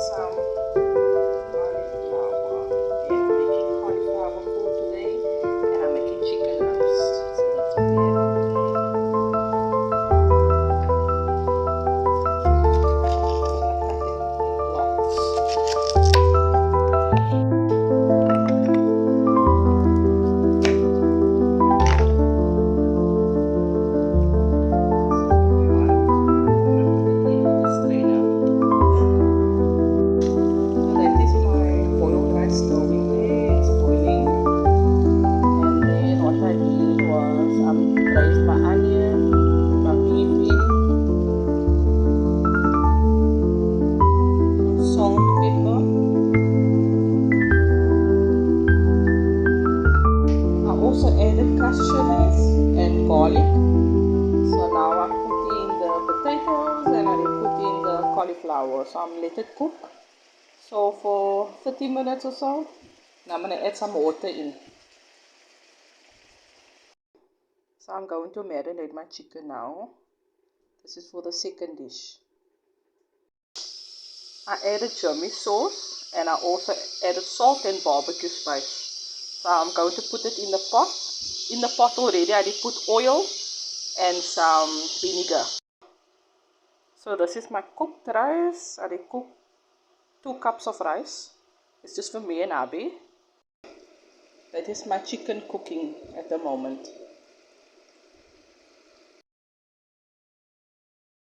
some cauliflower. Yeah, I'm making cauliflower food today, and I'm making chicken roast. So let's prepare it today. I'm gonna cut it in blocks. Also added crushed chilies and garlic. So now I'm putting the potatoes and I put in the cauliflower. So I'm let it cook. So for 30 minutes or so. Now I'm going to add some water in. So I'm going to marinate my chicken now. This is for the second dish. I added German sauce and I also added salt and barbecue spice. So I'm going to put it in the pot. In the pot already I did put oil and some vinegar. So this is my cooked rice. I did cook 2 cups of rice. It's just for me and Abby. That is my chicken cooking at the moment.